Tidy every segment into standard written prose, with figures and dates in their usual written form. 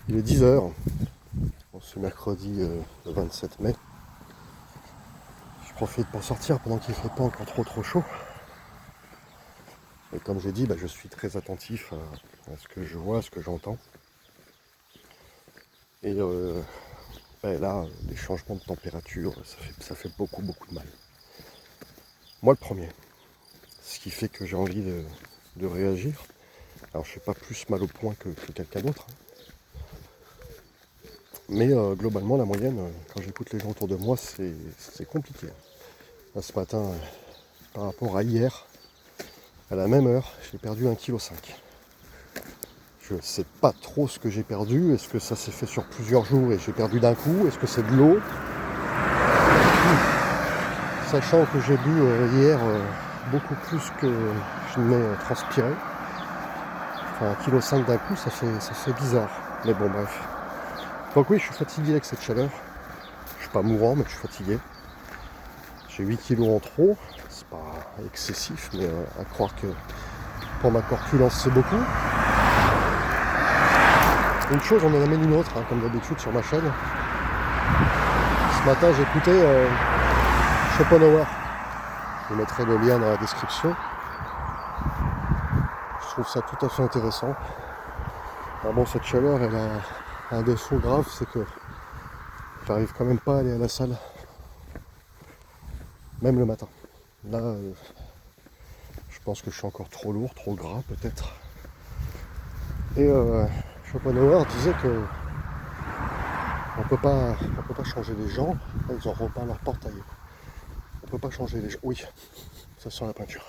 Il est 10 h, ce mercredi le 27 mai. Je profite pour sortir pendant qu'il ne fait pas encore trop chaud. Et comme j'ai dit, je suis très attentif à ce que je vois, à ce que j'entends. Et là, les changements de température, ça fait beaucoup de mal. Moi le premier. Ce qui fait que j'ai envie de réagir. Alors je fais pas plus mal au point que quelqu'un d'autre. Mais globalement, la moyenne, quand j'écoute les gens autour de moi, c'est compliqué. Là, ce matin, par rapport à hier, à la même heure, j'ai perdu 1,5 kg. Je ne sais pas trop ce que j'ai perdu. Est-ce que ça s'est fait sur plusieurs jours et j'ai perdu d'un coup? Est-ce que c'est de l'eau? Sachant que j'ai bu hier beaucoup plus que je n'ai transpiré. Enfin, 1,5 kg d'un coup, ça fait bizarre. Mais bon, bref. Donc oui, je suis fatigué avec cette chaleur. Je suis pas mourant, mais je suis fatigué. J'ai 8 kilos en trop. C'est pas excessif, mais à croire que pour ma corpulence, c'est beaucoup. Une chose, on en amène une autre, comme d'habitude sur ma chaîne. Ce matin, j'écoutais Schopenhauer. Je vous mettrai le lien dans la description. Je trouve ça tout à fait intéressant. Alors bon, cette chaleur, elle a un défaut grave, c'est que j'arrive quand même pas à aller à la salle, même le matin. Là, je pense que je suis encore trop lourd, trop gras peut-être. Et Schopenhauer disait que on peut pas changer les gens. Là, ils ont repeint leur portail. On peut pas changer les gens. Oui, ça sent la peinture.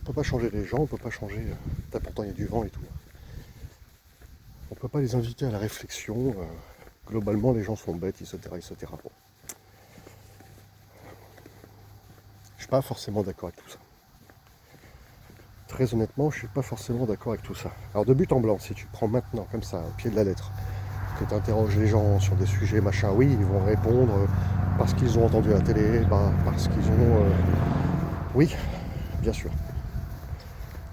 On peut pas changer les gens, on peut pas changer. Pourtant, il y a du vent et tout. On peut pas les inviter à la réflexion. Globalement, les gens sont bêtes, etc. Bon. Je suis pas forcément d'accord avec tout ça. Très honnêtement, je suis pas forcément d'accord avec tout ça. Alors de but en blanc, si tu prends maintenant, comme ça, au pied de la lettre, que tu interroges les gens sur des sujets machin, oui, ils vont répondre parce qu'ils ont entendu la télé, parce qu'ils ont... Oui, bien sûr.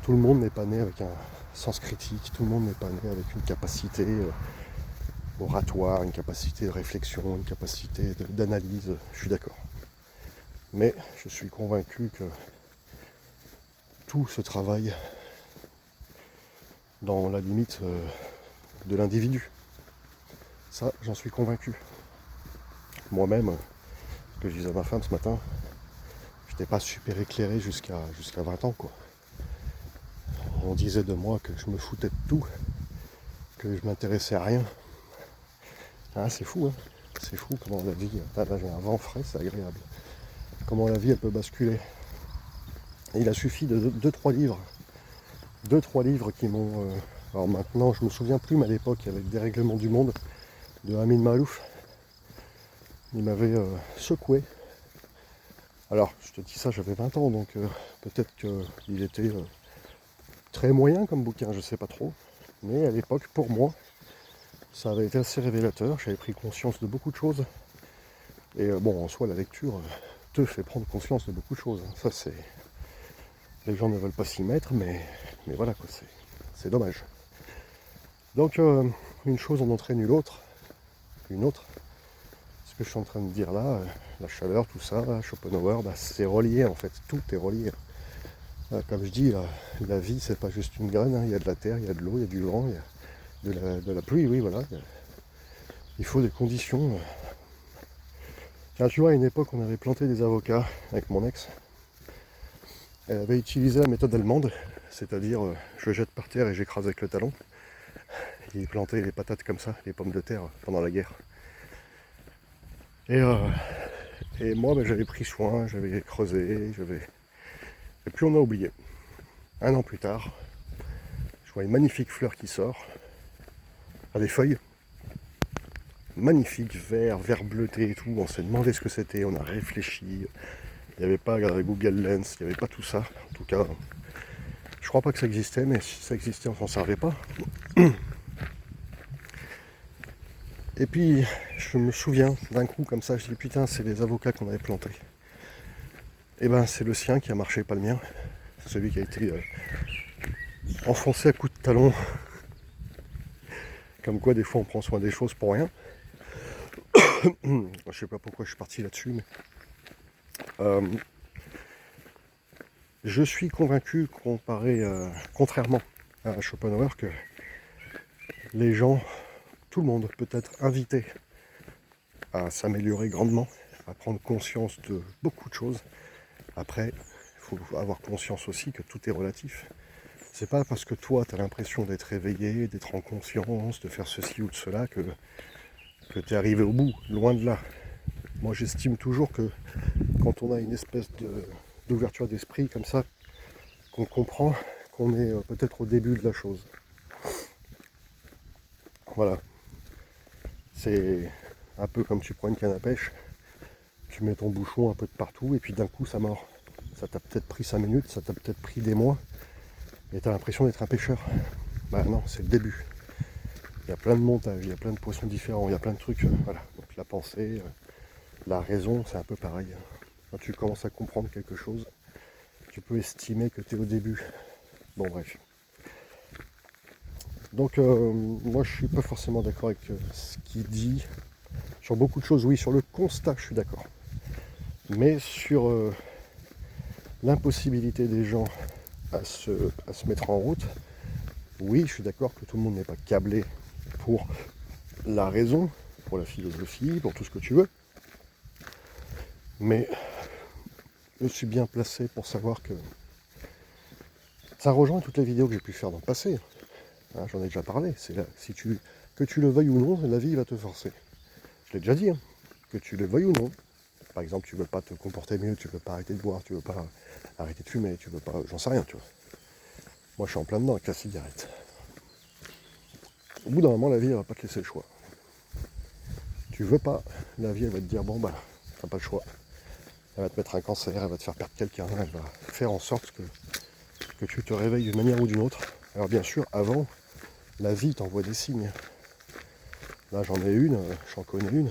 Tout le monde n'est pas né avec un sens critique, tout le monde n'est pas né avec une capacité oratoire, une capacité de réflexion, une capacité d'analyse, je suis d'accord. Mais je suis convaincu que tout se travaille dans la limite de l'individu. Ça, j'en suis convaincu. Moi-même, ce que je disais à ma femme ce matin, j'étais pas super éclairé jusqu'à 20 ans, quoi. On disait de moi que je me foutais de tout, que je m'intéressais à rien. Ah, c'est fou, hein. C'est fou comment la vie... Là, j'ai un vent frais, c'est agréable. Comment la vie, elle peut basculer. Et il a suffi de 2-3 livres. 2-3 livres qui m'ont... alors maintenant, je me souviens plus, mais à l'époque, avec Des règlements du monde, de Amin Maalouf, il m'avait secoué. Alors, je te dis ça, j'avais 20 ans, donc peut-être qu'il était très moyen comme bouquin, je sais pas trop. Mais à l'époque, pour moi, ça avait été assez révélateur. J'avais pris conscience de beaucoup de choses. Et bon, en soi, la lecture te fait prendre conscience de beaucoup de choses. Ça, c'est... Les gens ne veulent pas s'y mettre, mais voilà, quoi, c'est dommage. Donc, une chose en entraîne une autre. Ce que je suis en train de dire là, la chaleur, tout ça, Schopenhauer, c'est relié en fait, tout est relié. Comme je dis, la vie, c'est pas juste une graine, hein. Il y a de la terre, il y a de l'eau, il y a du vent, il y a de la pluie, oui, voilà. Il faut des conditions. Tiens, tu vois, à une époque, on avait planté des avocats avec mon ex. Elle avait utilisé la méthode allemande, c'est-à-dire je jette par terre et j'écrase avec le talon. Il plantait les patates comme ça, les pommes de terre pendant la guerre. Et moi, j'avais pris soin, j'avais creusé, et puis on a oublié. 1 an plus tard, je vois une magnifique fleur qui sort, à des feuilles, magnifique, vert bleuté et tout. On s'est demandé ce que c'était, on a réfléchi. Il n'y avait pas Google Lens, il n'y avait pas tout ça. En tout cas, je crois pas que ça existait, mais si ça existait, on s'en servait pas. Et puis, je me souviens d'un coup comme ça, je dis putain, c'est les avocats qu'on avait plantés. Et ben, c'est le sien qui a marché, pas le mien. C'est celui qui a été enfoncé à coups de talon. Comme quoi des fois on prend soin des choses pour rien. Je sais pas pourquoi je suis parti là-dessus, mais je suis convaincu, contrairement à Schopenhauer, que les gens, tout le monde peut être invité à s'améliorer grandement, à prendre conscience de beaucoup de choses. Après, il faut avoir conscience aussi que tout est relatif. C'est pas parce que toi, tu as l'impression d'être éveillé, d'être en conscience, de faire ceci ou de cela, que tu es arrivé au bout, loin de là. Moi, j'estime toujours que quand on a une espèce d'ouverture d'esprit comme ça, qu'on comprend qu'on est peut-être au début de la chose. Voilà. C'est un peu comme tu prends une canne à pêche, tu mets ton bouchon un peu de partout et puis d'un coup ça mord. Ça t'a peut-être pris 5 minutes, ça t'a peut-être pris des mois et tu as l'impression d'être un pêcheur. Bah non, c'est le début. Il y a plein de montages, il y a plein de poissons différents, il y a plein de trucs. Voilà. Donc la pensée, la raison, c'est un peu pareil. Quand tu commences à comprendre quelque chose, tu peux estimer que tu es au début. Bon bref. Donc moi je suis pas forcément d'accord avec ce qu'il dit. Sur beaucoup de choses, oui, sur le constat je suis d'accord. Mais sur l'impossibilité des gens à se mettre en route, oui, je suis d'accord que tout le monde n'est pas câblé pour la raison, pour la philosophie, pour tout ce que tu veux. Mais je suis bien placé pour savoir que ça rejoint toutes les vidéos que j'ai pu faire dans le passé. Hein, j'en ai déjà parlé. C'est là, que tu le veuilles ou non, la vie va te forcer. Je l'ai déjà dit, hein, que tu le veuilles ou non. Par exemple, tu veux pas te comporter mieux, tu veux pas arrêter de boire, tu veux pas arrêter de fumer, tu veux pas, j'en sais rien, tu vois. Moi, je suis en plein dedans avec la cigarette. Au bout d'un moment, la vie, elle va pas te laisser le choix. Tu veux pas, la vie, elle va te dire, bon, bah, t'as pas le choix. Elle va te mettre un cancer, elle va te faire perdre quelqu'un, elle va faire en sorte que tu te réveilles d'une manière ou d'une autre. Alors, bien sûr, avant, la vie t'envoie des signes. Là, j'en ai une, j'en connais une.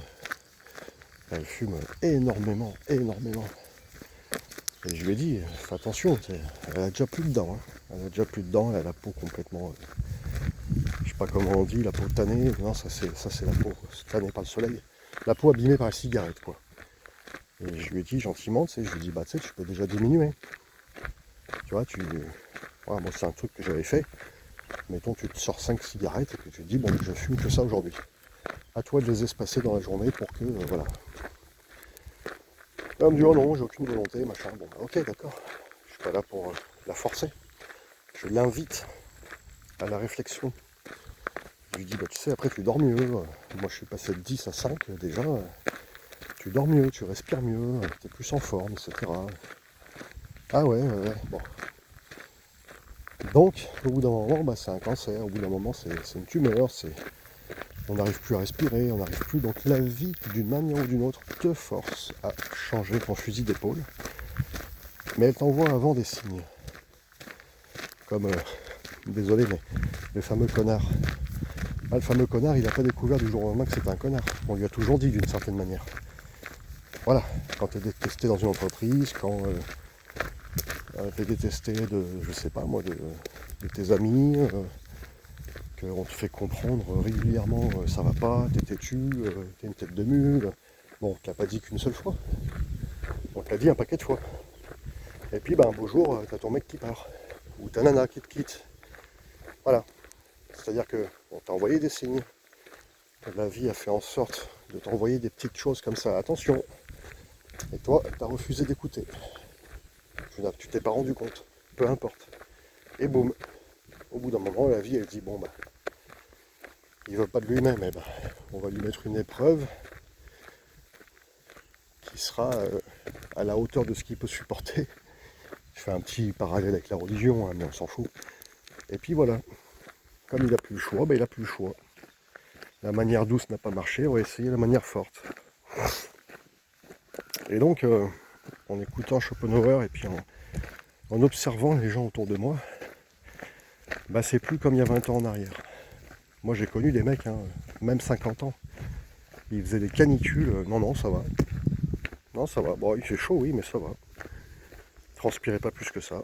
Elle fume énormément, énormément. Et je lui ai dit, fais attention, elle a déjà plus de dents. Hein. Elle a déjà plus de dents, elle a la peau complètement... je sais pas comment on dit, la peau tannée. Non, ça c'est la peau tannée par le soleil. La peau abîmée par la cigarette, quoi. Et je lui ai dit gentiment, je lui ai dit, bah tu sais, tu peux déjà diminuer. Tu vois, voilà, moi c'est un truc que j'avais fait. Mettons, tu te sors 5 cigarettes et que tu te dis, bon, je fume que ça aujourd'hui. À toi de les espacer dans la journée pour que, voilà. Elle me dit, oh non, j'ai aucune volonté, machin. Bon, bah, ok, d'accord. Je suis pas là pour la forcer. Je l'invite à la réflexion. Je lui dis, bah tu sais, après tu dors mieux. Moi je suis passé de 10 à 5 déjà. Tu dors mieux, tu respires mieux, tu es plus en forme, etc. Ah ouais, bon. Donc, au bout d'un moment, bah, c'est un cancer. Au bout d'un moment, c'est une tumeur. On n'arrive plus à respirer, on n'arrive plus. Donc la vie, d'une manière ou d'une autre, te force à changer ton fusil d'épaule. Mais elle t'envoie avant des signes. Comme, désolé, mais le fameux connard. Ah, le fameux connard, il n'a pas découvert du jour au lendemain que c'était un connard. On lui a toujours dit d'une certaine manière. Voilà, quand tu es détesté dans une entreprise, quand tu es détesté de, je sais pas moi, de tes amis, qu'on te fait comprendre régulièrement ça va pas, t'es têtu, t'es une tête de mule. Bon, on te l'a pas dit qu'une seule fois. On te l'a dit un paquet de fois. Et puis un beau jour, t'as ton mec qui part. Ou ta nana qui te quitte. Voilà. C'est-à-dire qu'on t'a envoyé des signes. La vie a fait en sorte de t'envoyer des petites choses comme ça. Attention. Et toi, t'as refusé d'écouter. Tu t'es pas rendu compte. Peu importe. Et boum. Au bout d'un moment, la vie, elle dit, bon, il veut pas de lui-même. Eh ben, on va lui mettre une épreuve qui sera à la hauteur de ce qu'il peut supporter. Je fais un petit parallèle avec la religion, hein, mais on s'en fout. Et puis voilà. Comme il n'a plus le choix, il n'a plus le choix. La manière douce n'a pas marché, on va essayer la manière forte. Et donc, en écoutant Schopenhauer et puis en observant les gens autour de moi, c'est plus comme il y a 20 ans en arrière. Moi j'ai connu des mecs, hein, même 50 ans, ils faisaient des canicules, non ça va. Non ça va, bon il fait chaud oui mais ça va. Ils transpiraient pas plus que ça.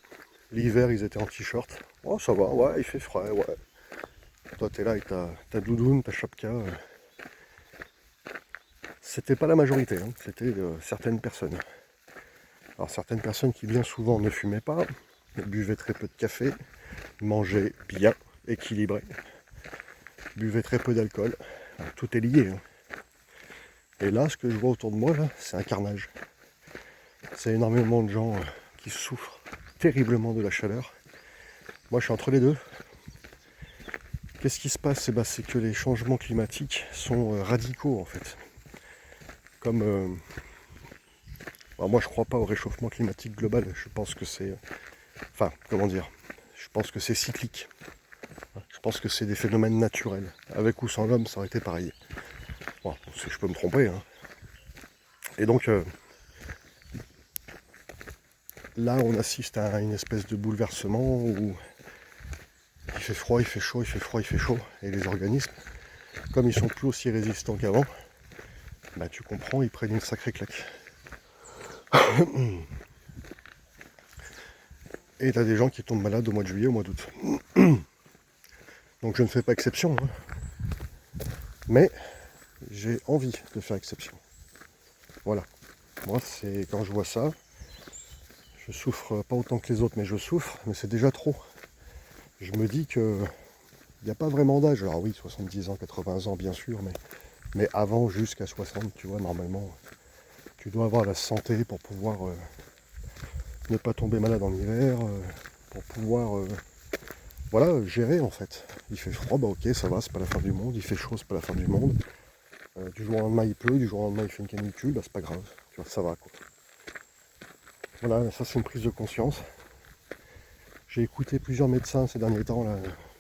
L'hiver ils étaient en t-shirt, Oh, ça va, ouais, il fait frais, ouais. Toi, t'es là avec ta doudoune, ta chapka. C'était pas la majorité, hein, c'était certaines personnes. Alors, certaines personnes qui, bien souvent, ne fumaient pas, buvaient très peu de café, mangeaient bien, équilibré, buvaient très peu d'alcool. Tout est lié, hein. Et là, ce que je vois autour de moi, là, c'est un carnage. C'est énormément de gens qui souffrent terriblement de la chaleur. Moi, je suis entre les deux. Qu'est-ce qui se passe? C'est que les changements climatiques sont radicaux, en fait. Comme... moi, je crois pas au réchauffement climatique global. Je pense que c'est... Enfin, comment dire? Je pense que c'est cyclique. Je pense que c'est des phénomènes naturels. Avec ou sans l'homme, ça aurait été pareil. Bon, je peux me tromper, hein. Et donc, là, on assiste à une espèce de bouleversement où il fait froid, il fait chaud, il fait froid, il fait chaud. Et les organismes, comme ils sont plus aussi résistants qu'avant, bah tu comprends, ils prennent une sacrée claque. Et t'as des gens qui tombent malades au mois de juillet, au mois d'août. Donc je ne fais pas exception, hein. Mais j'ai envie de faire exception. Voilà. Moi, c'est quand je vois ça, je souffre pas autant que les autres, mais je souffre, mais c'est déjà trop. Je me dis que il n'y a pas vraiment d'âge. Alors oui, 70 ans, 80 ans, bien sûr, mais avant, jusqu'à 60, tu vois, normalement, tu dois avoir la santé pour pouvoir ne pas tomber malade en hiver, pour pouvoir voilà, gérer en fait. Il fait froid, bah ok, ça va, c'est pas la fin du monde. Il fait chaud, c'est pas la fin du monde. Du jour au lendemain, il pleut, du jour au lendemain, il fait une canicule, bah c'est pas grave, tu vois, ça va quoi. Voilà, ça c'est une prise de conscience. J'ai écouté plusieurs médecins ces derniers temps là,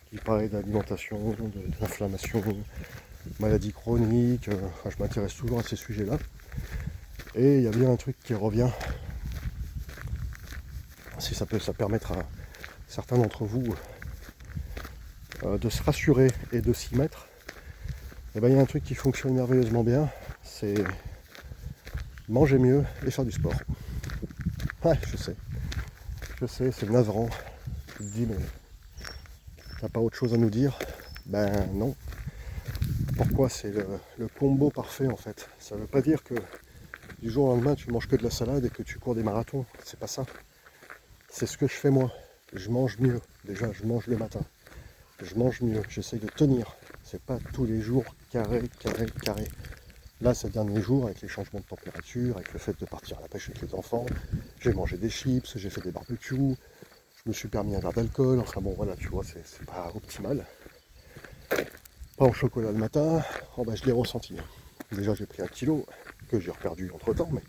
qui parlaient d'alimentation, de l'inflammation, maladies chroniques. Enfin, je m'intéresse toujours à ces sujets-là. Et il y a bien un truc qui revient. Si ça peut ça permettre à certains d'entre vous de se rassurer et de s'y mettre, et ben il y a un truc qui fonctionne merveilleusement bien, c'est manger mieux et faire du sport. Ouais, je sais, c'est navrant. Tu te dis, mais t'as pas autre chose à nous dire? Ben non. Pourquoi? C'est le combo parfait en fait. Ça veut pas dire que du jour au lendemain tu manges que de la salade et que tu cours des marathons. C'est pas ça. C'est ce que je fais moi. Je mange mieux. Déjà, je mange le matin. Je mange mieux. J'essaye de tenir. C'est pas tous les jours carré, carré, carré. Là, ces derniers jours, avec les changements de température, avec le fait de partir à la pêche avec les enfants, j'ai mangé des chips, j'ai fait des barbecues, je me suis permis un verre d'alcool, enfin bon voilà, tu vois, c'est pas optimal. Pas au chocolat le matin, oh bah je l'ai ressenti. Déjà j'ai pris 1 kilo, que j'ai reperdu entre temps, mais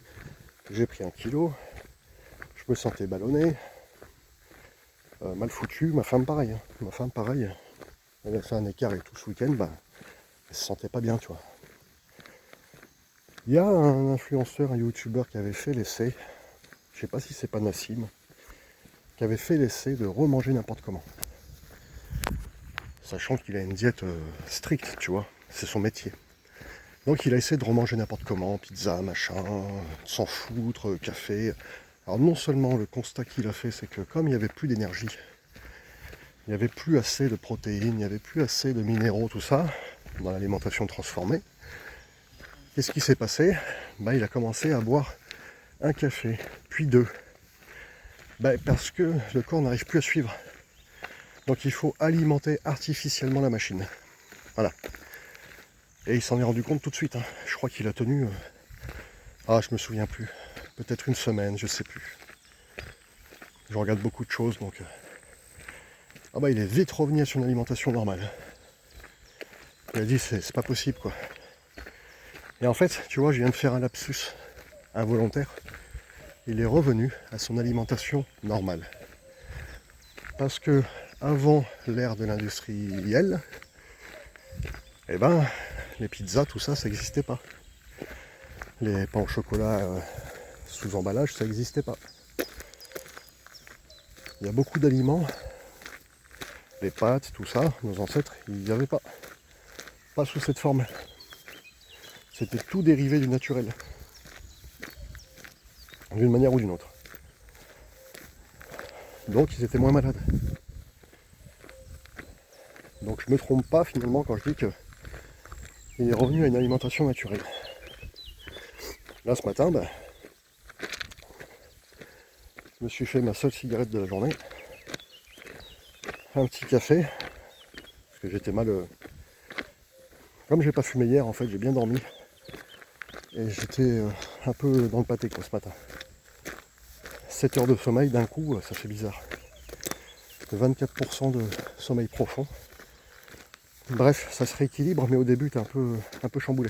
j'ai pris 1 kilo, je me sentais ballonné, mal foutu, ma femme pareil, elle a fait un écart et tout ce week-end, bah elle se sentait pas bien, tu vois. Il y a un influenceur, un youtubeur qui avait fait l'essai, je sais pas si c'est pas Nassim, qui avait fait l'essai de remanger n'importe comment. Sachant qu'il a une diète stricte, tu vois, c'est son métier. Donc il a essayé de remanger n'importe comment, pizza, machin, s'en foutre, café. Alors non seulement le constat qu'il a fait, c'est que comme il n'y avait plus d'énergie, il n'y avait plus assez de protéines, il n'y avait plus assez de minéraux, tout ça, dans l'alimentation transformée, qu'est-ce qui s'est passé? Bah, il a commencé à boire un café, puis 2. Bah, parce que le corps n'arrive plus à suivre. Donc il faut alimenter artificiellement la machine. Voilà. Et il s'en est rendu compte tout de suite, hein. Je crois qu'il a tenu... je me souviens plus. Peut-être une semaine, je sais plus. Je regarde beaucoup de choses, donc... il est vite revenu à son alimentation normale. Il a dit, c'est pas possible, quoi. Et en fait, tu vois, je viens de faire un lapsus involontaire. Il est revenu à son alimentation normale. Parce que avant l'ère de l'industriel, les pizzas, tout ça, ça n'existait pas. Les pains au chocolat sous emballage, ça n'existait pas. Il y a beaucoup d'aliments, les pâtes, tout ça, nos ancêtres, ils n'y avaient pas. Pas sous cette forme. C'était tout dérivé du naturel. D'une manière ou d'une autre. Donc ils étaient moins malades. Donc je me trompe pas finalement quand je dis qu'il est revenu à une alimentation naturelle. Là ce matin, je me suis fait ma seule cigarette de la journée, un petit café, parce que j'étais mal... Comme j'ai pas fumé hier, en fait, j'ai bien dormi. Et j'étais un peu dans le pâté quoi, ce matin. 7 heures de sommeil d'un coup, ça fait bizarre. 24% de sommeil profond. Bref, ça se rééquilibre, mais au début, t'es un peu chamboulé.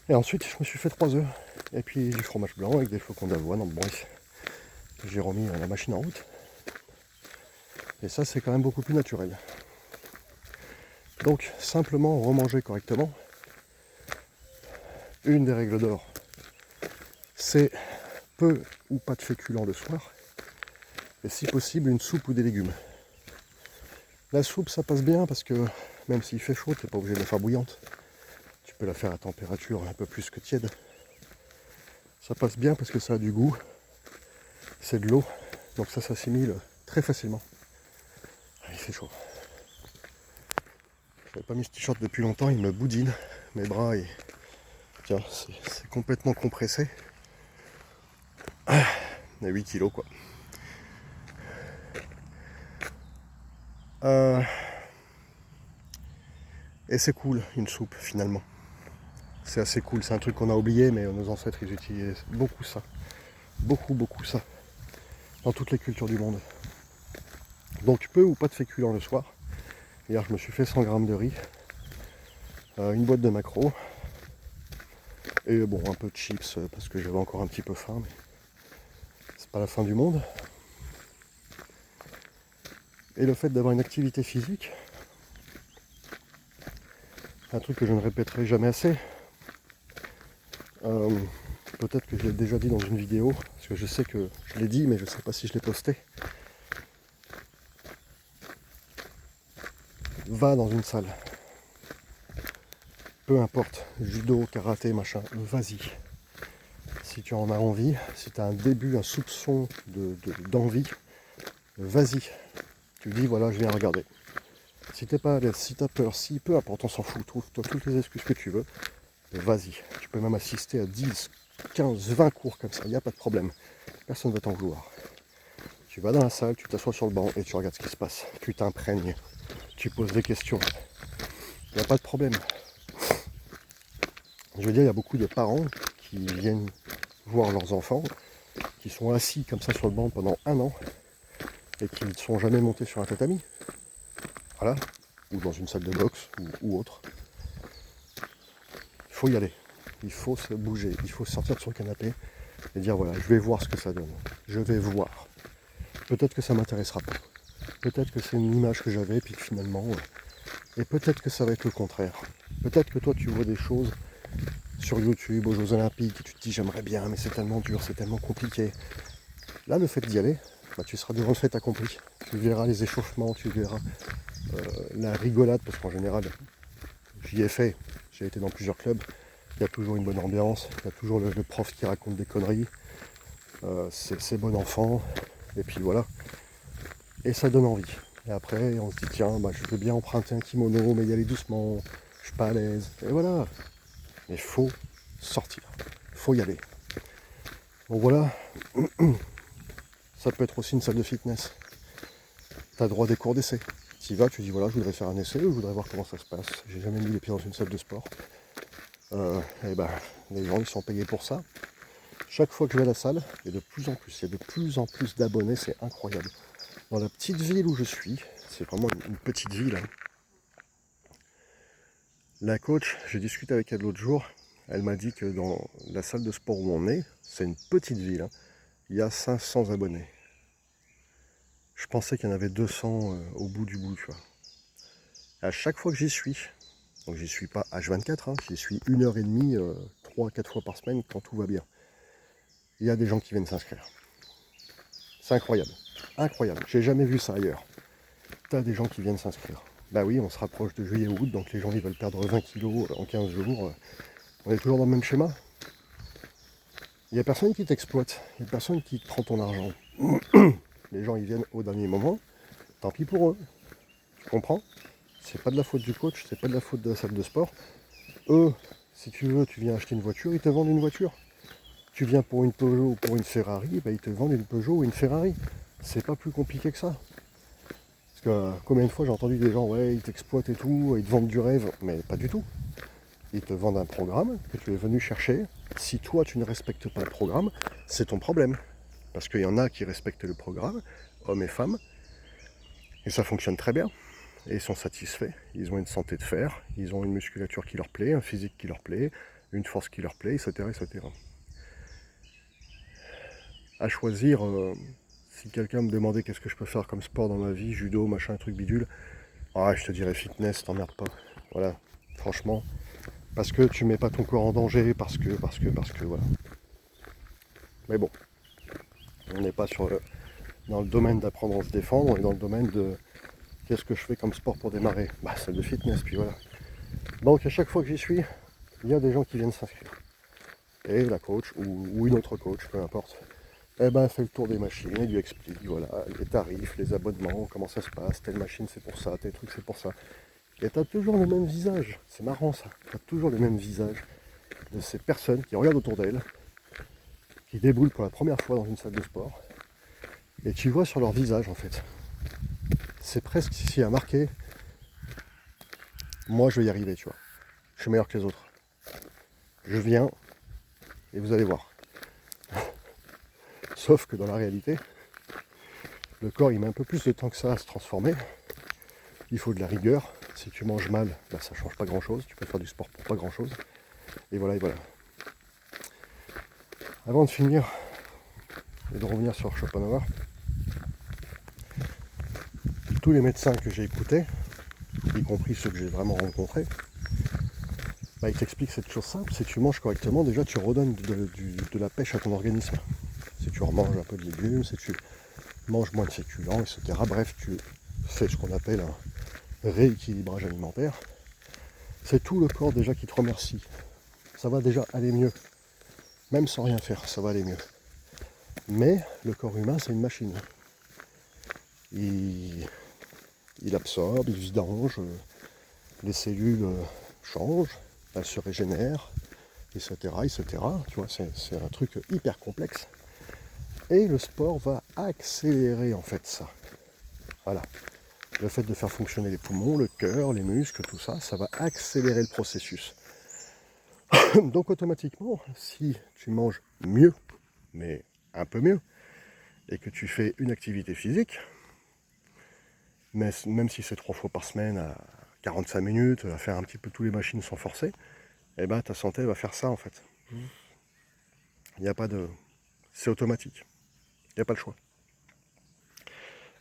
Et ensuite, je me suis fait 3 œufs. Et puis du fromage blanc avec des flocons d'avoine. Donc bref, j'ai remis la machine en route. Et ça, c'est quand même beaucoup plus naturel. Donc, simplement remanger correctement. Une des règles d'or, c'est peu ou pas de féculents le soir. Et si possible, une soupe ou des légumes. La soupe, ça passe bien parce que même s'il fait chaud, tu n'es pas obligé de la faire bouillante. Tu peux la faire à température un peu plus que tiède. Ça passe bien parce que ça a du goût. C'est de l'eau. Donc ça s'assimile très facilement. Ah, il fait chaud. Je n'avais pas mis ce t-shirt depuis longtemps, il me boudine. Mes bras, tiens, c'est complètement compressé. On a 8 kilos quoi. Et c'est cool une soupe finalement. C'est assez cool, c'est un truc qu'on a oublié, mais nos ancêtres ils utilisaient beaucoup ça. Beaucoup ça. Dans toutes les cultures du monde. Donc peu ou pas de féculents le soir. Hier je me suis fait 100 grammes de riz, une boîte de maquereau, et bon un peu de chips parce que j'avais encore un petit peu faim, mais c'est pas la fin du monde. Et le fait d'avoir une activité physique, un truc que je ne répéterai jamais assez, peut-être que je l'ai déjà dit dans une vidéo, parce que je sais que je l'ai dit, mais je ne sais pas si je l'ai posté. Va dans une salle. Peu importe, judo, karaté, machin, vas-y. Si tu en as envie, si tu as un début, un soupçon d'envie, vas-y. Tu dis voilà, je viens regarder. Si t'es pas à l'aise, si t'as peur, si peu importe, on s'en fout, trouve-toi toutes les excuses que tu veux, vas-y. Tu peux même assister à 10, 15, 20 cours comme ça, il n'y a pas de problème. Personne ne va t'en vouloir. Tu vas dans la salle, tu t'assois sur le banc et tu regardes ce qui se passe. Tu t'imprègnes, tu poses des questions. Il n'y a pas de problème. Je veux dire, il y a beaucoup de parents qui viennent voir leurs enfants, qui sont assis comme ça sur le banc pendant 1 an et qui ne sont jamais montés sur un tatami. Voilà. Ou dans une salle de boxe ou autre. Il faut y aller. Il faut se bouger. Il faut sortir de son canapé et dire voilà, je vais voir ce que ça donne. Je vais voir. Peut-être que ça ne m'intéressera pas. Peut-être que c'est une image que j'avais, puis finalement... Et peut-être que ça va être le contraire. Peut-être que toi, tu vois des choses sur YouTube, aux Jeux Olympiques, et tu te dis j'aimerais bien, mais c'est tellement dur, c'est tellement compliqué. Là, le fait d'y aller, tu seras devant le fait accompli. Tu verras les échauffements, tu verras la rigolade, parce qu'en général, j'y ai fait, j'ai été dans plusieurs clubs, il y a toujours une bonne ambiance, il y a toujours le prof qui raconte des conneries, c'est bon enfant, et puis voilà. Et ça donne envie. Et après, on se dit, tiens, je veux bien emprunter un kimono, mais y aller doucement, je suis pas à l'aise. Et voilà. Mais il faut sortir, il faut y aller. Donc voilà, ça peut être aussi une salle de fitness. Tu as droit à des cours d'essai. Tu y vas, tu dis, voilà, je voudrais faire un essai, je voudrais voir comment ça se passe. J'ai jamais mis les pieds dans une salle de sport. Et les gens, ils sont payés pour ça. Chaque fois que je vais à la salle, il y a de plus en plus, d'abonnés, c'est incroyable. Dans la petite ville où je suis, c'est vraiment une petite ville. Hein. La coach, j'ai discuté avec elle l'autre jour, elle m'a dit que dans la salle de sport où on est, c'est une petite ville, hein, il y a 500 abonnés. Je pensais qu'il y en avait 200 au bout du bout, tu vois. À chaque fois que j'y suis, donc j'y suis pas H24, hein, j'y suis 1h30, 3-4 fois par semaine quand tout va bien. Il y a des gens qui viennent s'inscrire. C'est incroyable. Incroyable. J'ai jamais vu ça ailleurs. T'as des gens qui viennent s'inscrire. Bah oui, on se rapproche de juillet-août, donc les gens ils veulent perdre 20 kilos en 15 jours. On est toujours dans le même schéma. Il n'y a personne qui t'exploite. Il n'y a personne qui te prend ton argent. Les gens ils viennent au dernier moment. Tant pis pour eux. Tu comprends? C'est pas de la faute du coach, c'est pas de la faute de la salle de sport. Eux, si tu veux, tu viens acheter une voiture, ils te vendent une voiture. Tu viens pour une Peugeot ou pour une Ferrari, bah, ils te vendent une Peugeot ou une Ferrari. C'est pas plus compliqué que ça. Parce que combien de fois j'ai entendu des gens, ouais, ils t'exploitent et tout, ils te vendent du rêve, mais pas du tout. Ils te vendent un programme que tu es venu chercher. Si toi tu ne respectes pas le programme, c'est ton problème. Parce qu'il y en a qui respectent le programme, hommes et femmes, et ça fonctionne très bien. Et ils sont satisfaits, ils ont une santé de fer, ils ont une musculature qui leur plaît, un physique qui leur plaît, une force qui leur plaît, etc. etc. À choisir, si quelqu'un me demandait qu'est-ce que je peux faire comme sport dans ma vie, judo, machin, truc bidule, ah, je te dirais fitness, t'emmerdes pas. Voilà, franchement, parce que tu mets pas ton corps en danger, parce que, voilà. Mais bon, on n'est pas dans le domaine d'apprendre à se défendre, on est dans le domaine de qu'est-ce que je fais comme sport pour démarrer. Bah, c'est de fitness, puis voilà. Donc à chaque fois que j'y suis, il y a des gens qui viennent s'inscrire. Et la coach, ou une autre coach, peu importe, eh ben, elle fait le tour des machines, elle lui explique, voilà, les tarifs, les abonnements, comment ça se passe, telle machine c'est pour ça, tel truc c'est pour ça. Et t'as toujours le même visage, c'est marrant ça, t'as toujours le même visage de ces personnes qui regardent autour d'elles, qui déboulent pour la première fois dans une salle de sport, et tu vois sur leur visage en fait, c'est presque ici à marquer, moi je vais y arriver, tu vois, je suis meilleur que les autres. Je viens, et vous allez voir. Sauf que dans la réalité, le corps il met un peu plus de temps que ça à se transformer. Il faut de la rigueur. Si tu manges mal, bah, ça ne change pas grand chose. Tu peux faire du sport pour pas grand chose. Et voilà, et voilà. Avant de finir et de revenir sur Schopenhauer, tous les médecins que j'ai écoutés, y compris ceux que j'ai vraiment rencontrés, bah, ils t'expliquent cette chose simple. Si tu manges correctement, déjà tu redonnes de la pêche à ton organisme. Si tu remanges un peu de légumes, si tu manges moins de féculents, etc. Bref, tu fais ce qu'on appelle un rééquilibrage alimentaire. C'est tout le corps déjà qui te remercie. Ça va déjà aller mieux. Même sans rien faire, ça va aller mieux. Mais le corps humain, c'est une machine. Il absorbe, il vidange, les cellules changent, elles se régénèrent, etc. etc. Tu vois, c'est un truc hyper complexe. Et le sport va accélérer en fait ça. Voilà. Le fait de faire fonctionner les poumons, le cœur, les muscles, tout ça, ça va accélérer le processus. Donc automatiquement, si tu manges mieux, mais un peu mieux, et que tu fais une activité physique, mais même si c'est 3 fois par semaine à 45 minutes, à faire un petit peu tous les machines sans forcer, eh ben ta santé va faire ça en fait. Il n'y a pas de... C'est automatique. Il n'y a pas le choix.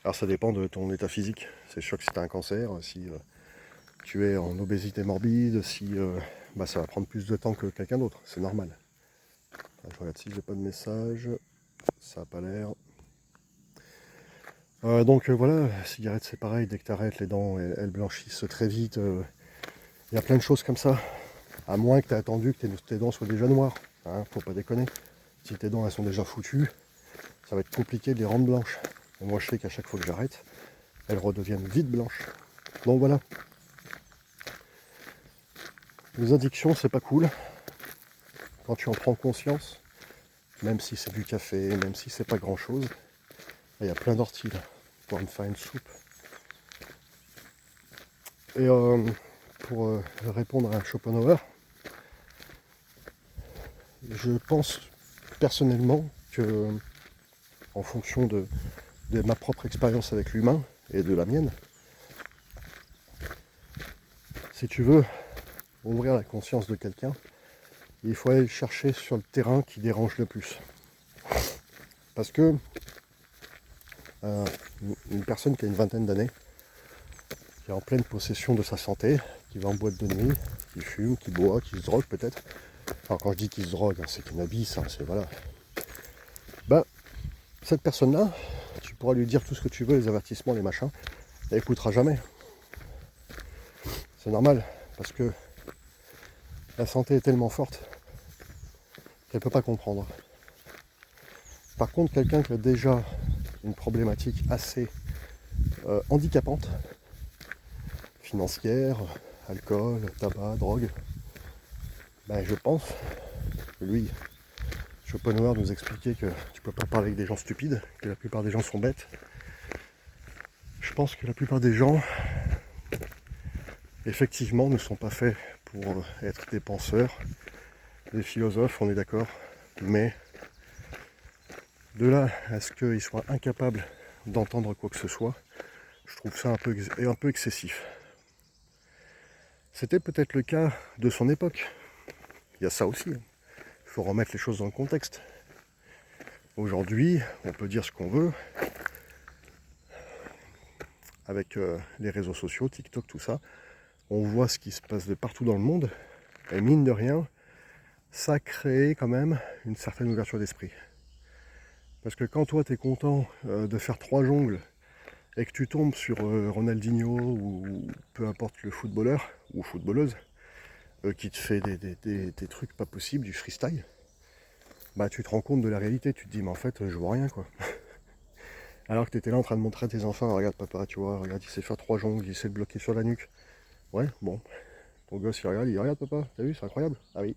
Alors ça dépend de ton état physique. C'est sûr que si tu as un cancer, si tu es en obésité morbide, si bah, ça va prendre plus de temps que quelqu'un d'autre. C'est normal. Je regarde si j'ai pas de message. Ça n'a pas l'air. Donc voilà, la cigarette c'est pareil, dès que tu arrêtes, les dents elles blanchissent très vite. Il y a plein de choses comme ça. À moins que tu aies attendu que tes dents soient déjà noires. Hein, faut pas déconner. Si tes dents elles sont déjà foutues, ça va être compliqué de les rendre blanches. Et moi je sais qu'à chaque fois que j'arrête, elles redeviennent vite blanches. Donc voilà. Les addictions c'est pas cool. Quand tu en prends conscience, même si c'est du café, même si c'est pas grand chose, il y a plein d'orties là, pour me faire une soupe. Et pour répondre à Schopenhauer, je pense personnellement que, en fonction de ma propre expérience avec l'humain et de la mienne, si tu veux ouvrir la conscience de quelqu'un, il faut aller le chercher sur le terrain qui dérange le plus. Parce que une personne qui a une vingtaine d'années, qui est en pleine possession de sa santé, qui va en boîte de nuit, qui fume, qui boit, qui se drogue peut-être. Alors quand je dis qu'il se drogue, hein, c'est cannabis, hein, c'est voilà. Ben, cette personne-là, tu pourras lui dire tout ce que tu veux, les avertissements, les machins, elle n'écoutera jamais. C'est normal, parce que la santé est tellement forte qu'elle ne peut pas comprendre. Par contre, quelqu'un qui a déjà une problématique assez handicapante, financière, alcool, tabac, drogue. Ben, je pense que lui, Schopenhauer nous expliquait que tu peux pas parler avec des gens stupides, que la plupart des gens sont bêtes. Je pense que la plupart des gens, effectivement, ne sont pas faits pour être des penseurs, des philosophes, on est d'accord, mais de là à ce qu'ils soient incapables d'entendre quoi que ce soit, je trouve ça un peu excessif. C'était peut-être le cas de son époque. Il y a ça aussi. Il faut remettre les choses dans le contexte. Aujourd'hui, on peut dire ce qu'on veut. Avec les réseaux sociaux, TikTok, tout ça, on voit ce qui se passe de partout dans le monde. Et mine de rien, ça crée quand même une certaine ouverture d'esprit. Parce que quand toi, tu es content de faire 3 jongles et que tu tombes sur Ronaldinho ou peu importe le footballeur ou footballeuse qui te fait des trucs pas possibles, du freestyle, bah tu te rends compte de la réalité, tu te dis mais en fait je vois rien quoi. Alors que tu étais là en train de montrer à tes enfants, regarde papa, tu vois, regarde il sait faire 3 jongles, il sait le bloquer sur la nuque. Ouais, bon, ton gosse il dit regarde papa, t'as vu c'est incroyable. Ah oui.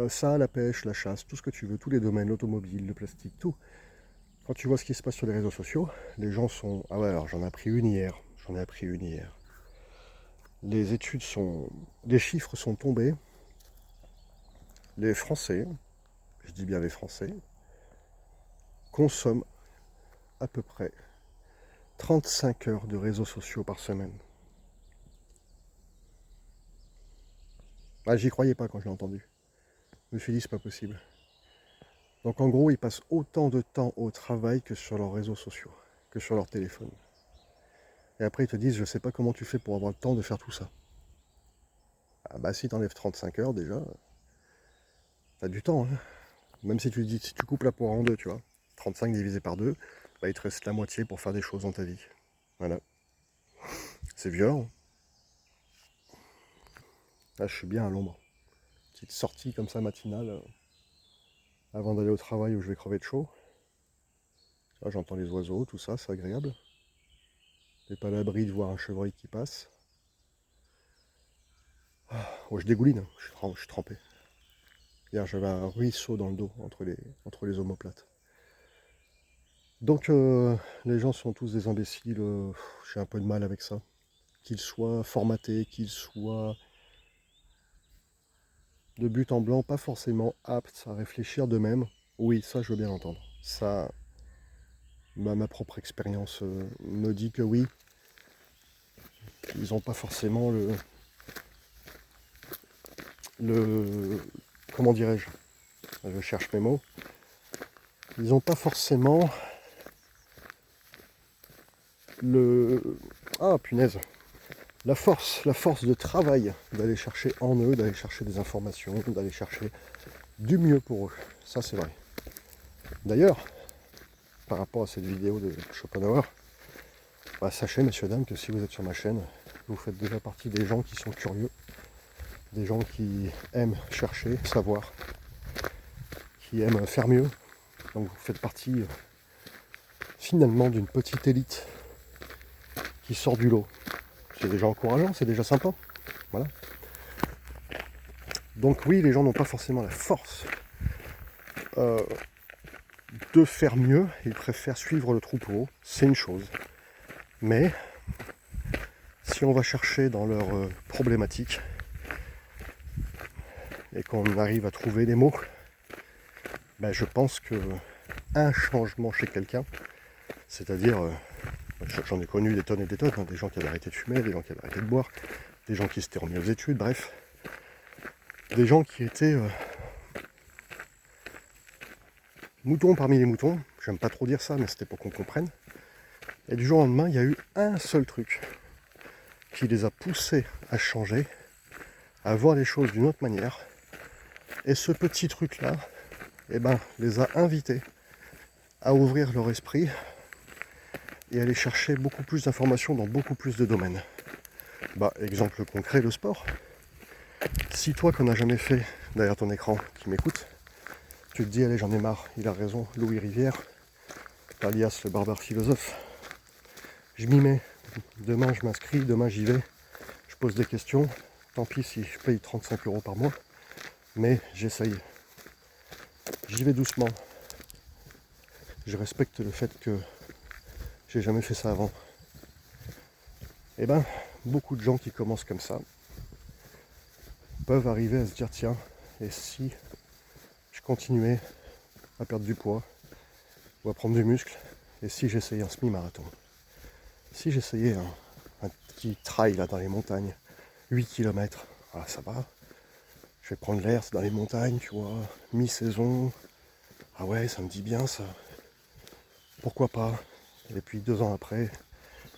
Ça, la pêche, la chasse, tout ce que tu veux, tous les domaines, l'automobile, le plastique, tout. Quand tu vois ce qui se passe sur les réseaux sociaux, les gens sont... Ah ouais, alors j'en ai appris une hier. Les études sont... Les chiffres sont tombés. Les Français, je dis bien les Français, consomment à peu près 35 heures de réseaux sociaux par semaine. Ah, j'y croyais pas quand je l'ai entendu. Je me suis dit, c'est pas possible. Donc en gros, ils passent autant de temps au travail que sur leurs réseaux sociaux, que sur leur téléphone. Et après, ils te disent, je sais pas comment tu fais pour avoir le temps de faire tout ça. Ah bah si t'enlèves 35 heures déjà, t'as du temps. Hein. Même si tu coupes la poire en deux, tu vois. 35 divisé par 2, bah il te reste la moitié pour faire des choses dans ta vie. Voilà. C'est violent. Là, je suis bien à l'ombre. Petite sortie comme ça matinale avant d'aller au travail où je vais crever de chaud. Là, j'entends les oiseaux, tout ça, c'est agréable. T'es pas à l'abri de voir un chevreuil qui passe. Oh, je dégouline, hein. Je suis trempé. Hier, j'avais un ruisseau dans le dos entre les omoplates. Donc, les gens sont tous des imbéciles. J'ai un peu de mal avec ça. Qu'ils soient formatés, qu'ils soient de but en blanc, pas forcément aptes à réfléchir d'eux-mêmes. Oui, ça, je veux bien l'entendre. Ça, ma propre expérience me dit que oui, ils n'ont pas forcément comment dirais-je, je cherche mes mots, ils n'ont pas forcément ah punaise, la force de travail d'aller chercher en eux, d'aller chercher des informations, d'aller chercher du mieux pour eux. Ça c'est vrai. D'ailleurs, par rapport à cette vidéo de Schopenhauer, bah, sachez messieurs dames que si vous êtes sur ma chaîne, vous faites déjà partie des gens qui sont curieux, des gens qui aiment chercher, savoir, qui aiment faire mieux. Donc vous faites partie finalement d'une petite élite qui sort du lot. C'est déjà encourageant, c'est déjà sympa. Voilà. Donc oui, les gens n'ont pas forcément la force de faire mieux, ils préfèrent suivre le troupeau, c'est une chose. Mais si on va chercher dans leurs problématiques et qu'on arrive à trouver des mots, ben je pense que un changement chez quelqu'un, c'est-à-dire, j'en ai connu des tonnes et des tonnes, hein, des gens qui avaient arrêté de fumer, des gens qui avaient arrêté de boire, des gens qui s'étaient remis aux études, bref, des gens qui étaient moutons parmi les moutons, j'aime pas trop dire ça, mais c'était pour qu'on comprenne. Et du jour au lendemain, il y a eu un seul truc qui les a poussés à changer, à voir les choses d'une autre manière. Et ce petit truc-là, eh ben, les a invités à ouvrir leur esprit et aller chercher beaucoup plus d'informations dans beaucoup plus de domaines. Bah, exemple concret, le sport. Si toi, qu'on n'a jamais fait derrière ton écran, qui m'écoute, tu te dis, allez, j'en ai marre, il a raison, Louis Rivière, alias le barbare philosophe, je m'y mets, Demain je m'inscris, demain j'y vais, je pose des questions. Tant pis si je paye 35 € par mois, mais j'essaye. J'y vais doucement. Je respecte le fait que j'ai jamais fait ça avant. Et ben, beaucoup de gens qui commencent comme ça peuvent arriver à se dire tiens, et si je continuais à perdre du poids ou à prendre du muscle, et si j'essayais un semi-marathon, si j'essayais un petit trail là dans les montagnes, 8 km, ah, ça va, je vais prendre l'air, c'est dans les montagnes, tu vois, mi-saison, ah ouais, ça me dit bien ça, pourquoi pas. Et puis 2 ans après,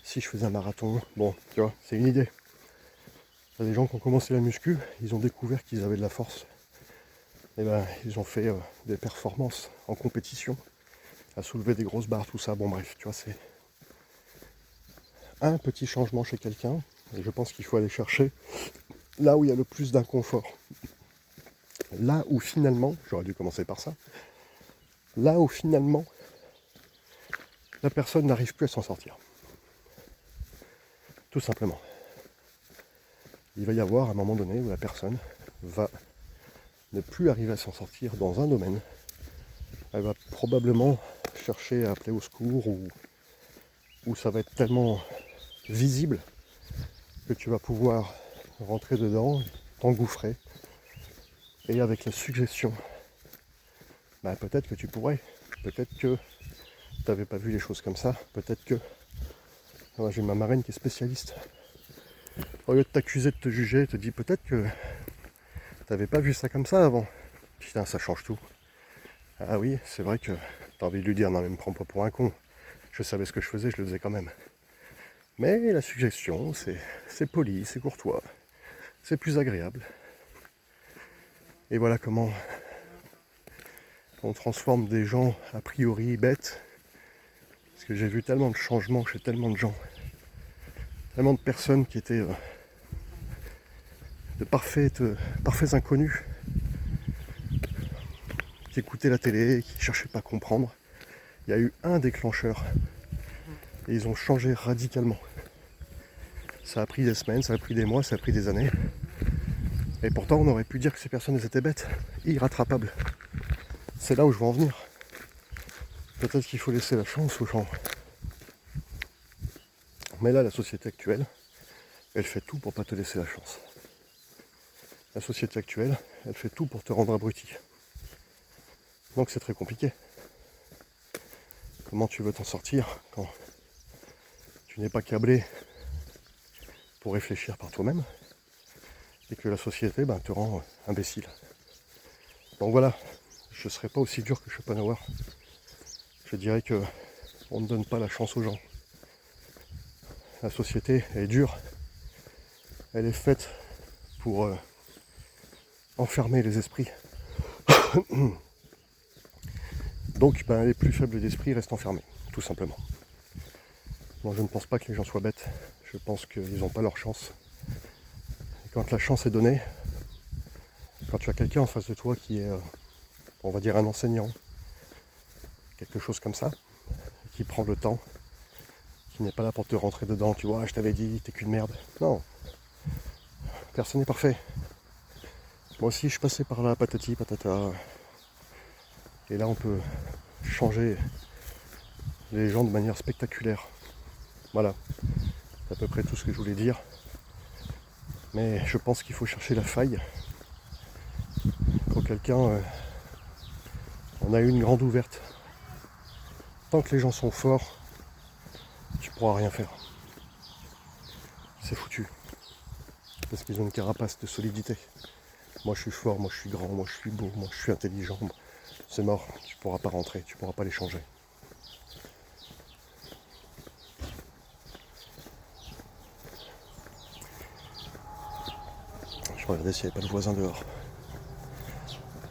si je faisais un marathon, bon, tu vois, c'est une idée. Il y a des gens qui ont commencé la muscu, ils ont découvert qu'ils avaient de la force. Et ben, ils ont fait des performances en compétition, à soulever des grosses barres, tout ça. Bon bref, tu vois, c'est un petit changement chez quelqu'un. Et je pense qu'il faut aller chercher là où il y a le plus d'inconfort. Là où finalement, j'aurais dû commencer par ça, là où finalement la personne n'arrive plus à s'en sortir. Tout simplement. Il va y avoir un moment donné où la personne va ne plus arriver à s'en sortir dans un domaine. Elle va probablement chercher à appeler au secours ou ça va être tellement visible que tu vas pouvoir rentrer dedans, t'engouffrer et avec la suggestion, bah, peut-être que tu pourrais, peut-être que tu n'avais pas vu les choses comme ça, peut-être que... Moi, j'ai ma marraine qui est spécialiste. Au lieu de t'accuser, de te juger, elle te dit peut-être que tu n'avais pas vu ça comme ça avant. Putain, ça change tout. Ah oui, c'est vrai que t'as envie de lui dire non mais me prends pas pour un con. Je savais ce que je faisais, je le faisais quand même. Mais la suggestion, c'est poli, c'est courtois, c'est plus agréable. Et voilà comment on transforme des gens a priori bêtes. Parce que j'ai vu tellement de changements chez tellement de gens. Tellement de personnes qui étaient de parfaits inconnus. Qui écoutaient la télé, qui ne cherchaient pas à comprendre. Il y a eu un déclencheur. Et ils ont changé radicalement. Ça a pris des semaines, ça a pris des mois, ça a pris des années. Et pourtant, on aurait pu dire que ces personnes étaient bêtes, irrattrapables. C'est là où je veux en venir. Peut-être qu'il faut laisser la chance aux gens. Mais là, la société actuelle, elle fait tout pour pas te laisser la chance. La société actuelle, elle fait tout pour te rendre abruti. Donc c'est très compliqué. Comment tu veux t'en sortir quand tu n'es pas câblé pour réfléchir par toi-même et que la société te rend imbécile. Donc voilà, je ne serai pas aussi dur que Schopenhauer. Je dirais que on ne donne pas la chance aux gens. La société est dure. Elle est faite pour enfermer les esprits. Donc les plus faibles d'esprit restent enfermés, tout simplement. Moi je ne pense pas que les gens soient bêtes. Je pense qu'ils n'ont pas leur chance. Et quand la chance est donnée, quand tu as quelqu'un en face de toi qui est, on va dire, un enseignant, quelque chose comme ça, qui prend le temps, qui n'est pas là pour te rentrer dedans, tu vois, je t'avais dit, t'es qu'une merde. Non, personne n'est parfait. Moi aussi, je passais par là, patati, patata. Et là, on peut changer les gens de manière spectaculaire. Voilà, c'est à peu près tout ce que je voulais dire. Mais je pense qu'il faut chercher la faille. Quand quelqu'un en a une grande ouverte, tant que les gens sont forts, tu pourras rien faire. C'est foutu. Parce qu'ils ont une carapace de solidité. Moi je suis fort, moi je suis grand, moi je suis beau, moi je suis intelligent. C'est mort, tu pourras pas rentrer, tu pourras pas les changer. Je regardais s'il n'y avait pas de voisin dehors.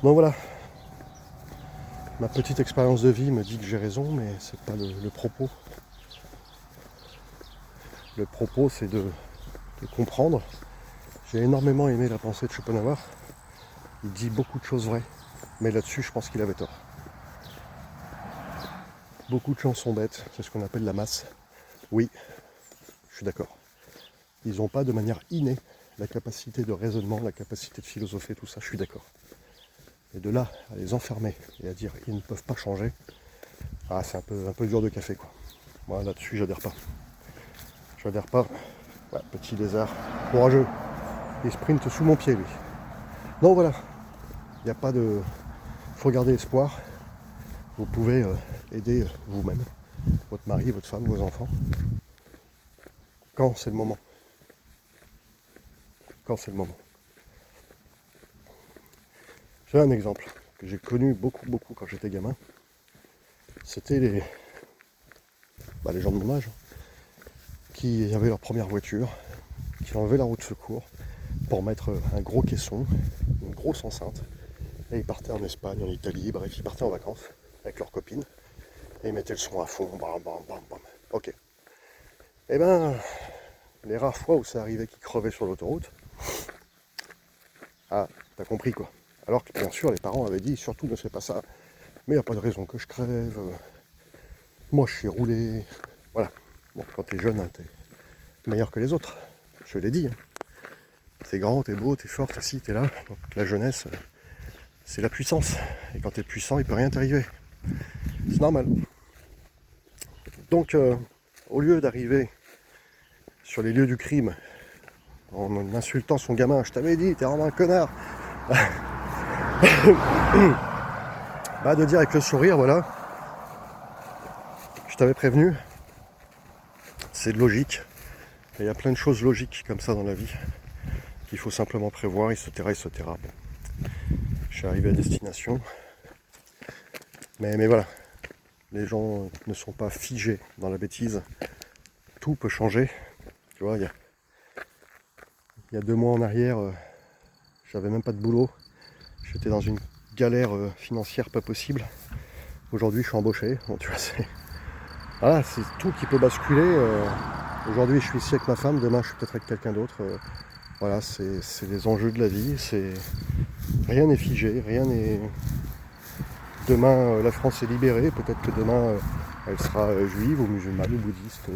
Donc voilà. Ma petite expérience de vie me dit que j'ai raison, mais c'est pas le propos. Le propos c'est de comprendre. J'ai énormément aimé la pensée de Schopenhauer. Il dit beaucoup de choses vraies, mais là-dessus je pense qu'il avait tort. Beaucoup de gens sont bêtes, c'est ce qu'on appelle la masse. Oui, je suis d'accord. Ils n'ont pas de manière innée la capacité de raisonnement, la capacité de philosopher, tout ça, je suis d'accord. Et de là, à les enfermer et à dire ils ne peuvent pas changer, c'est un peu dur de café, quoi. Moi, là-dessus, j'adhère pas. J'adhère pas. Ouais, petit lézard, courageux. Il sprinte sous mon pied, lui. Donc voilà, il n'y a pas de... faut garder espoir. Vous pouvez aider vous-même, votre mari, votre femme, vos enfants. Quand c'est le moment. Quand c'est le moment. J'ai un exemple que j'ai connu beaucoup quand j'étais gamin. C'était les gens de mon âge qui avaient leur première voiture, qui enlevaient la roue de secours pour mettre un gros caisson, une grosse enceinte, et ils partaient en Espagne, en Italie, bref, ils partaient en vacances avec leurs copines, et ils mettaient le son à fond, bam, bam, bam, bam. Ok. Et ben, les rares fois où ça arrivait qu'ils crevaient sur l'autoroute, t'as compris quoi. Alors que bien sûr, les parents avaient dit, surtout ne fais pas ça, mais il n'y a pas de raison que je crève, moi je suis roulé, voilà. Bon, quand t'es jeune, t'es meilleur que les autres, je l'ai dit. T'es grand, t'es beau, t'es fort, t'es ci, t'es là. Donc, la jeunesse, c'est la puissance. Et quand t'es puissant, il peut rien t'arriver. C'est normal. Donc, au lieu d'arriver sur les lieux du crime en insultant son gamin, je t'avais dit, t'es vraiment un connard. De dire avec le sourire, voilà, je t'avais prévenu. C'est de logique. Et il y a plein de choses logiques comme ça dans la vie qu'il faut simplement prévoir, etc. Bon. Je suis arrivé à destination. Mais voilà, les gens ne sont pas figés dans la bêtise. Tout peut changer. Tu vois, il y a 2 mois en arrière, j'avais même pas de boulot. J'étais dans une galère financière pas possible. Aujourd'hui, je suis embauché. Bon, tu vois, c'est tout qui peut basculer. Aujourd'hui, je suis ici avec ma femme. Demain, je suis peut-être avec quelqu'un d'autre. Voilà, c'est les enjeux de la vie. Rien n'est figé, rien n'est... Demain, la France est libérée. Peut-être que demain, elle sera juive ou musulmane ou bouddhiste.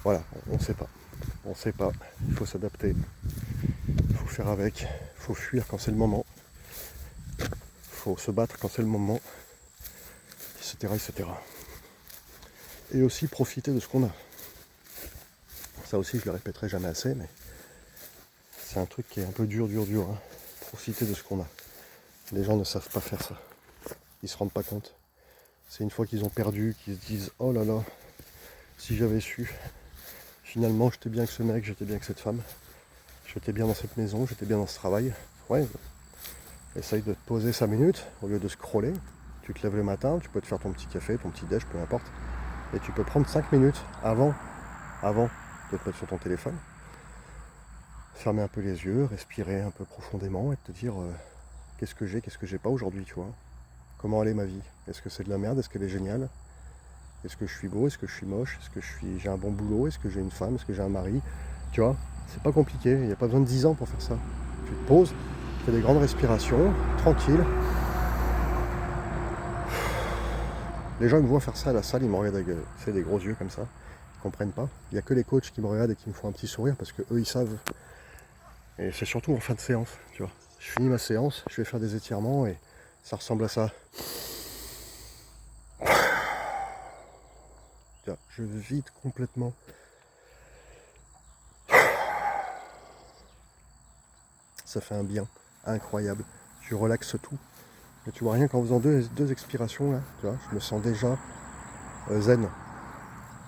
Voilà, on ne sait pas. On ne sait pas. Il faut s'adapter. Il faut faire avec. Il faut fuir quand c'est le moment. Il faut se battre quand c'est le moment. Etc. Et aussi profiter de ce qu'on a. Ça aussi, je le répéterai jamais assez, mais c'est un truc qui est un peu dur. Hein. Profiter de ce qu'on a. Les gens ne savent pas faire ça. Ils se rendent pas compte. C'est une fois qu'ils ont perdu, qu'ils se disent oh là là, si j'avais su. Finalement, j'étais bien avec ce mec, j'étais bien avec cette femme, j'étais bien dans cette maison, j'étais bien dans ce travail. Ouais, essaye de te poser 5 minutes au lieu de scroller. Tu te lèves le matin, tu peux te faire ton petit café, ton petit déj, peu importe. Et tu peux prendre 5 minutes avant de te mettre sur ton téléphone. Fermer un peu les yeux, respirer un peu profondément et te dire qu'est-ce que j'ai pas aujourd'hui, tu vois. Comment allait ma vie? Est-ce que c'est de la merde? Est-ce qu'elle est géniale? Est-ce que je suis beau? Est-ce que je suis moche? Est-ce que j'ai un bon boulot? Est-ce que j'ai une femme? Est-ce que j'ai un mari? Tu vois, c'est pas compliqué, il n'y a pas besoin de 10 ans pour faire ça. Tu te poses, tu fais des grandes respirations, tranquille. Les gens me voient faire ça à la salle, ils me regardent avec des gros yeux comme ça, ils comprennent pas. Il n'y a que les coachs qui me regardent et qui me font un petit sourire parce que eux ils savent. Et c'est surtout en fin de séance, tu vois. Je finis ma séance, je vais faire des étirements et ça ressemble à ça. Je vide complètement. Ça fait un bien incroyable. Tu relaxes tout. Et tu vois, rien qu'en faisant deux expirations, là, tu vois, je me sens déjà zen.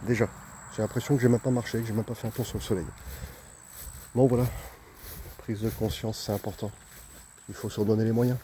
Déjà. J'ai l'impression que j'ai même pas marché, que j'ai même pas fait un tour sur le soleil. Bon voilà. Prise de conscience, c'est important. Il faut se redonner les moyens.